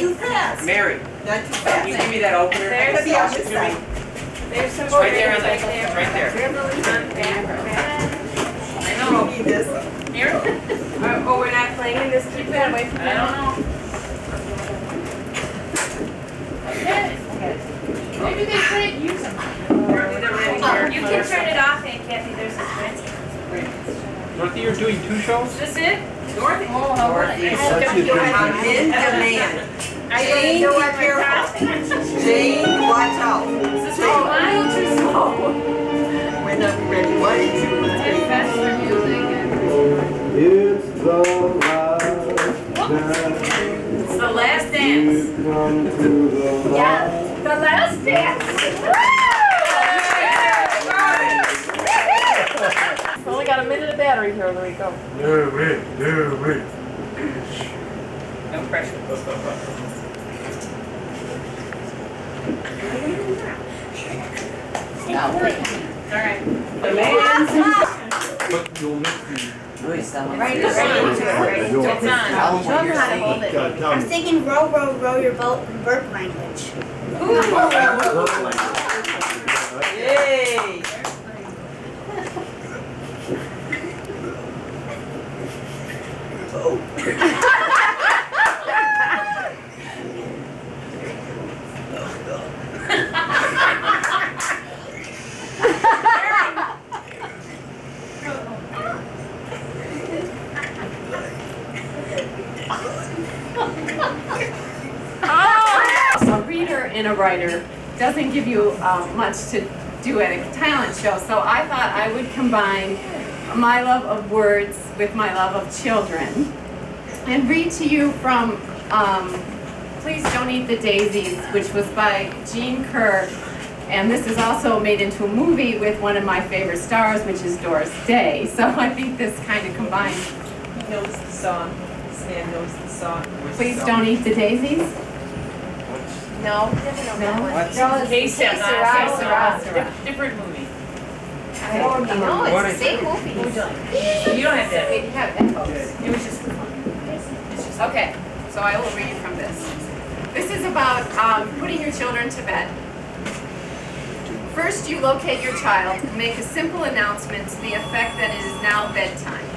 too fast. Mary, Not too fast. can you give me that opener? There's and toss it to me? There's some It's right there on the, right there. it's right there. I You know. need this. Here? Oh, we're not playing in this. Keep that away from me. I don't know. Maybe they couldn't use them. You can turn it off, Aunt Kathy. There's a switch. Dorothy, you're doing 2 shows? Is this it? Dorothy? Oh, Dorothy. I'm in demand. Jane, be careful. Jane, watch out. Is this too loud or too slow? We're not ready. 1, 2, 3. That's for music. It's the last dance. It's the last dance. Yeah, the last dance. Woo! Only got a minute of battery here. There we go. Do it. No pressure. All right. But you'll miss me. It's on. Show them how to hold it. I'm thinking row, row, row your boat in Burke language. Yay! A reader and a writer doesn't give you much to do at a talent show, so I thought I would combine my love of words with my love of children and read to you from Please Don't Eat the Daisies, which was by Gene Kerr, and this is also made into a movie with one of my favorite stars, which is Doris Day, so I think this kind of combines. He knows the song. Stan knows the song. Please Don't Eat the Daisies? No. Case Seurat. Different movie. No, it's the same movie. You don't have that. We have that, folks. It was just for fun. Okay, so I will read from this. This is about putting your children to bed. First, you locate your child and make a simple announcement to the effect that it is now bedtime.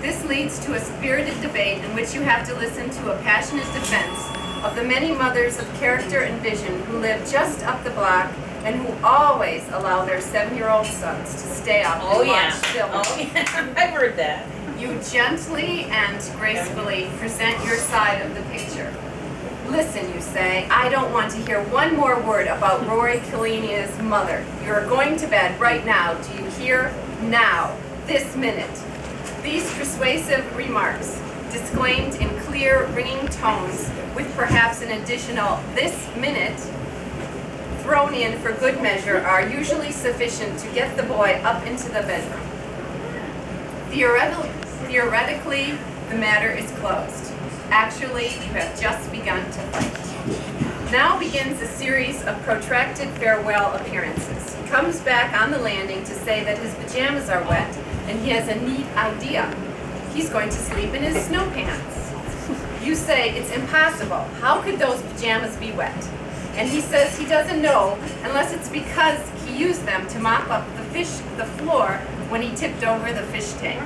This leads to a spirited debate in which you have to listen to a passionate defense of the many mothers of character and vision who live just up the block and who always allow their 7-year-old sons to stay up and watch films. Oh yeah, I've heard that. You gently and gracefully present your side of the picture. Listen, you say, I don't want to hear one more word about Rory Kalinia's mother. You're going to bed right now. Do you hear? Now. This minute. These persuasive remarks, disclaimed in clear, ringing tones, with perhaps an additional "this minute" thrown in for good measure, are usually sufficient to get the boy up into the bedroom. Theoretically, the matter is closed. Actually, you have just begun to fight. Now begins a series of protracted farewell appearances. He comes back on the landing to say that his pajamas are wet, and he has a neat idea. He's going to sleep in his snow pants. You say it's impossible. How could those pajamas be wet? And he says he doesn't know unless it's because he used them to mop up the floor when he tipped over the fish tank.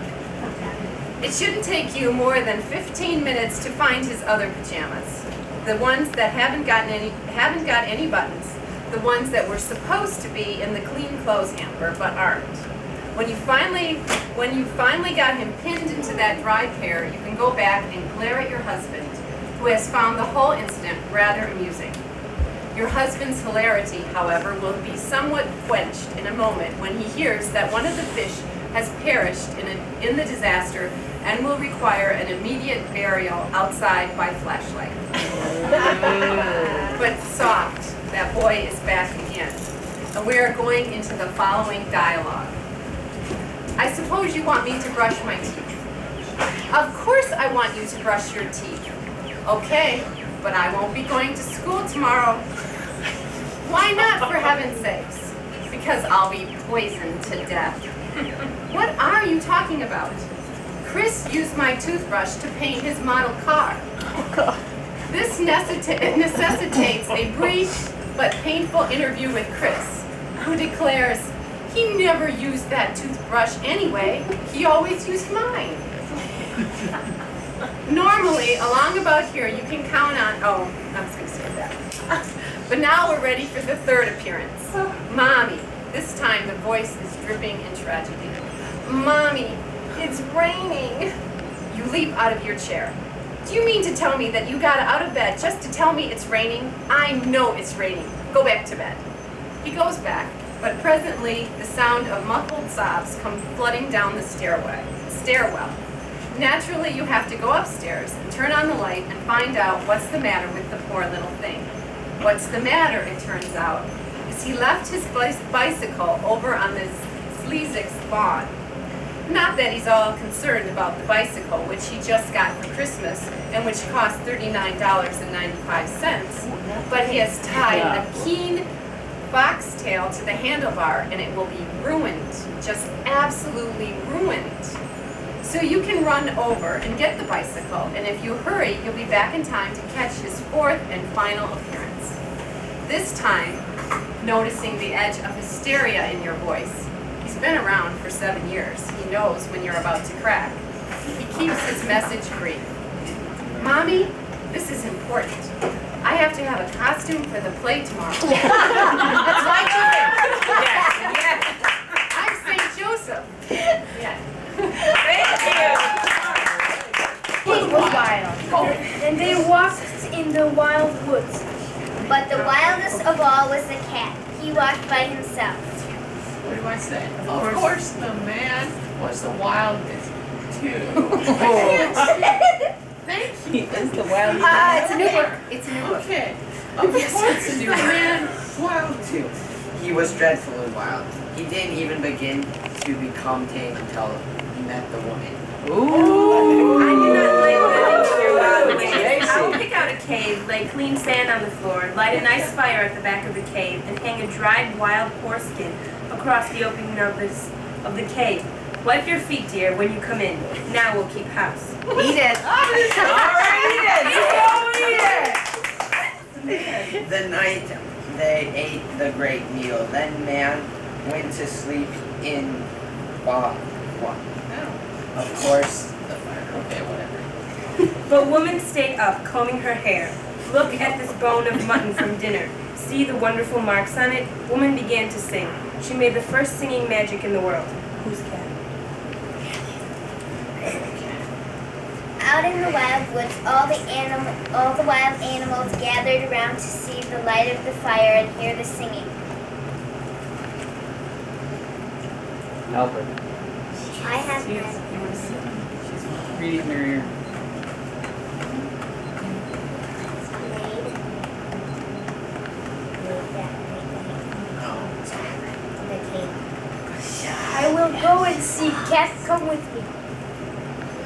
It shouldn't take you more than 15 minutes to find his other pajamas. The ones that haven't got any buttons. The ones that were supposed to be in the clean clothes hamper but aren't. When you finally got him pinned into that dry pair, you can go back and glare at your husband, who has found the whole incident rather amusing. Your husband's hilarity, however, will be somewhat quenched in a moment when he hears that one of the fish has perished in the disaster and will require an immediate burial outside by flashlight. But soft, that boy is back again. And we are going into the following dialogue. I suppose you want me to brush my teeth. Of course I want you to brush your teeth. Okay, but I won't be going to school tomorrow. Why not, for heaven's sakes? Because I'll be poisoned to death. What are you talking about? Chris used my toothbrush to paint his model car. This necessitates a brief but painful interview with Chris, who declares he never used that toothbrush anyway. He always used mine. Normally, along about here, you can count on, oh, I was going to say that. But now we're ready for the third appearance. Mommy. This time the voice is dripping in tragedy. Mommy, it's raining. You leap out of your chair. Do you mean to tell me that you got out of bed just to tell me it's raining? I know it's raining. Go back to bed. He goes back, but presently the sound of muffled sobs come flooding down the stairwell. Naturally, you have to go upstairs and turn on the light and find out what's the matter with the poor little thing. What's the matter, it turns out, is he left his bicycle over on the Sleezik's lawn. Not that he's all concerned about the bicycle, which he just got for Christmas and which cost $39.95, but he has tied a keen foxtail to the handlebar and it will be ruined, just absolutely ruined. So you can run over and get the bicycle, and if you hurry, you'll be back in time to catch his fourth and final appearance. This time, noticing the edge of hysteria in your voice. He's been around for 7 years. He knows when you're about to crack. He keeps his message brief. Mommy, this is important. I have to have a costume for the play tomorrow. That's right, yes. I'm St. Joseph. Yes. Thank you. He was wild. And they walked in the wild woods. But the wildest of all was the cat. He walked by himself. What do I say? Of course the man was the wildest too. Thank you. It's the wild. It's a new book. It's a new book. Okay. Of course the man wild too. He was dreadfully wild. He didn't even begin to become tame until he met the woman. Ooh. I do not like living near wild ways. I will pick out a cave, lay clean sand on the floor, light a nice fire at the back of the cave, and hang a dried wild foreskin across the opening of the cave. Wipe your feet, dear, when you come in. Now we'll keep house. Eat it. All right, eat it. The night they ate the great meal, then man went to sleep in of course, the fire. Okay, whatever. But woman stayed up, combing her hair. Look at this bone of mutton from dinner. See the wonderful marks on it? Woman began to sing. She made the first singing magic in the world. Whose cat? Out in the wild woods, all the wild animals gathered around to see the light of the fire and hear the singing. Albert. I have none. Read it in your ear. I will go and see. Cat, come with me.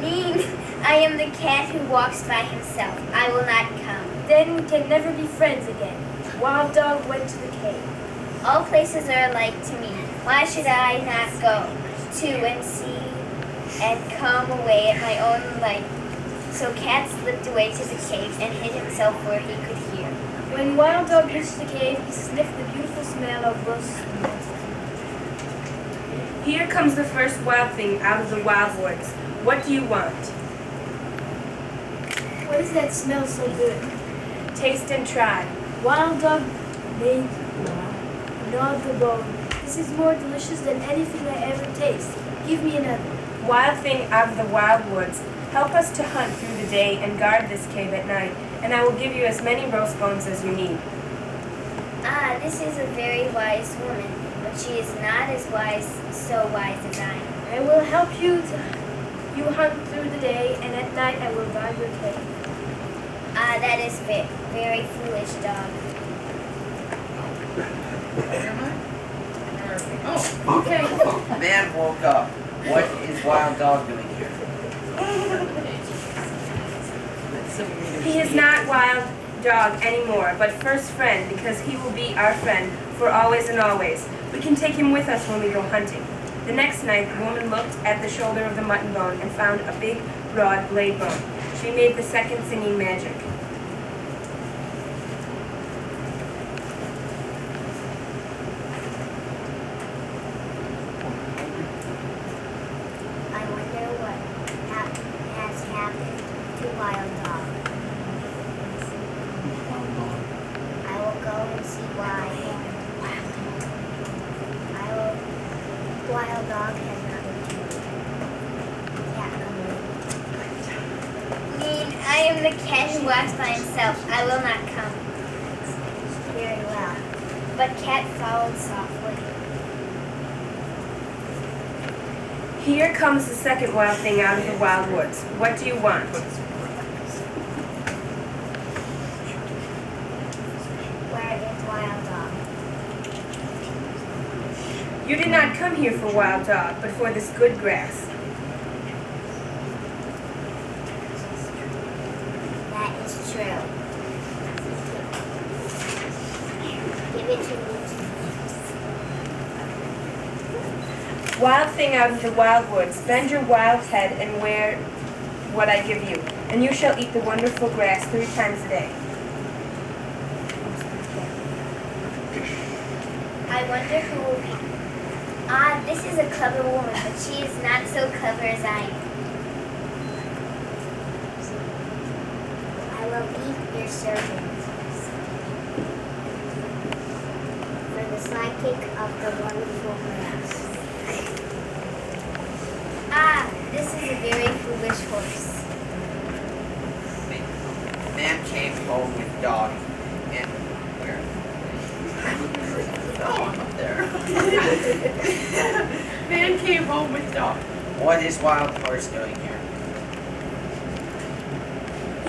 Me, I am the cat who walks by himself. I will not come. Then we can never be friends again. Wild Dog went to the cave. All places are alike to me. Why should I not go to and see and come away at my own light? So Cat slipped away to the cave and hid himself where he could hear. When Wild Dog reached the cave, he sniffed the beautiful smell of roses. Here comes the first wild thing out of the wild woods. What do you want? What is that smell so good? Taste and try. Wild Dog made gnawed the bone. This is more delicious than anything I ever taste. Give me another. Wild thing out of the wild woods, help us to hunt through the day and guard this cave at night, and I will give you as many roast bones as you need. Ah, this is a very wise woman, but she is not as so wise as I am. I will help you hunt through the day, and at night I will guard your cave. Ah, that is very foolish, dog. Oh, okay. Man woke up. What is Wild Dog doing here? He is not wild dog anymore, but first friend, because he will be our friend for always and always. We can take him with us when we go hunting. The next night, the woman looked at the shoulder of the mutton bone and found a big, broad blade bone. She made the second singing magic. wild dog has not I am the cat who walks by himself. I will not come. Very well. But Cat followed softly. Here comes the second wild thing out of the wild woods. What do you want? Where is Wild Dog? You did not come here for Wild Dog, but for this good grass. That is true. Give it to me. Wild thing out of the wild woods, bend your wild head and wear what I give you, and you shall eat the wonderful grass 3 times a day. I wonder who will be. Ah, this is a clever woman, but she is not so clever as I am. I will eat your servant for the psychic of the wonderful grass. Ah, this is a very foolish horse. Man came home with dog and where? Oh, I'm up there. Man came home with dog. What is Wild Horse doing here?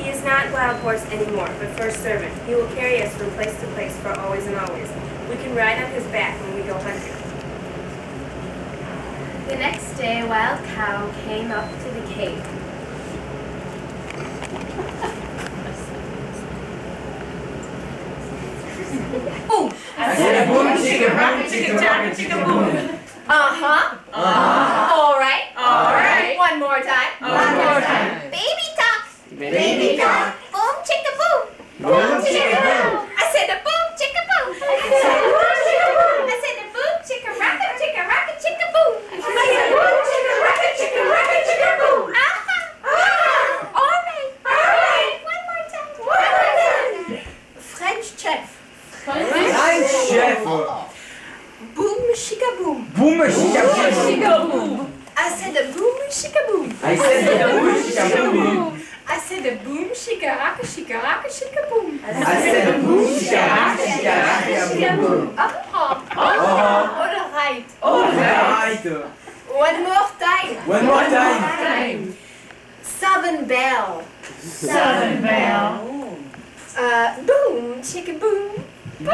He is not Wild Horse anymore, but first servant. He will carry us from place to place for always and always. We can ride on his back when we go hunting. The next day, a wild cow came up to the cave. Boom! I said boom, chicka, boom, chicka, chicka, chicka, boom. Uh-huh. All right. All right. One more time. One more time. Baby talk! Baby talk. Boom, chicka, boom! Boom, chicka, boom. I said a boom, chicka, boom. I said boom, chicka, boom! I said a boom, chicka, rocket, chicka, boom. I said boom, chicka, rocket, chicka, boom! Uh-huh. All right. One more time. French chef. Ein Chef. Boom, chicka, boom. Boom, chicka, boom. I said a boom, chicka, boom. I said boom, chicka, boom. I said a boom, chicka, chicka, boom. I said boom, chicka, boom. Uh-huh. All right. All right. One more time. One more time. Southern Belle. Southern Belle. Boom, chicka, boom. Boom,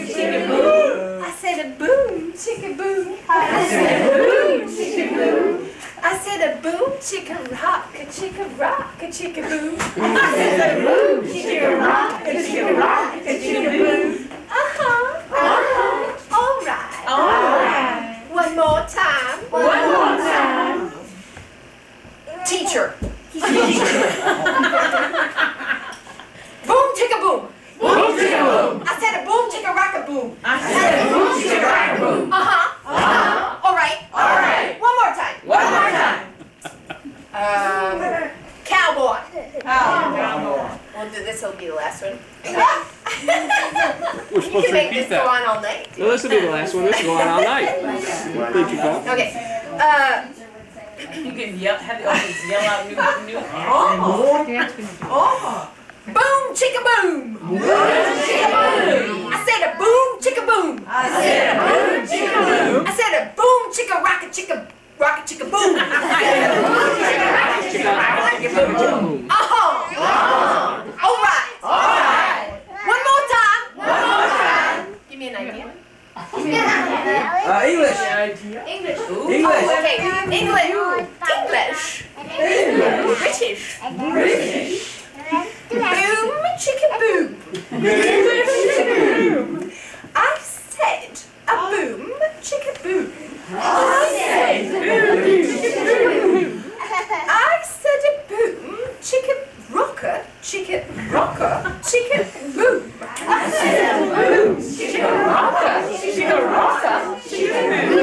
chicka, boom. I said a boom, chicka, boom. I said boom, chicka, boom. I said a boom, chicka, rock, a chicka, boom. I said a boom, chicka, rock, a chicka, boom. Uh-huh. All right. All right. One more time. One more time. Teacher. Boom, chicka, boom. Boom, chicka, boom. I said a boom, chicka, rock, a boom. I said a boom, chicka, rock, boom. Uh-huh. All right. All right. One more time. One more time. Cowboy. Cowboy. Well, this will be the last one. We're You supposed can to make repeat this go that. on all night. No, this will be the last one. This will go on all night. Thank you, Paul. Okay. You can yell, have the audience yell out new. Boom, chicka, boom. Boom, chicka, boom. I said a boom, chicka, boom. I said a boom, chicka, boom. I said a boom, chicka, rocket, chicka, boom. Boom. Uh-huh. All right. All right. One more time. One more time. Give me an idea. English. English. English. Oh, okay. English. British. Boom, chicka, boom. I said a boom, chicka, boom. I said boom, chicka, boom. I said a boom, chicka, rocker, boom. I said a boom, chicka, rocker, chicka, boom.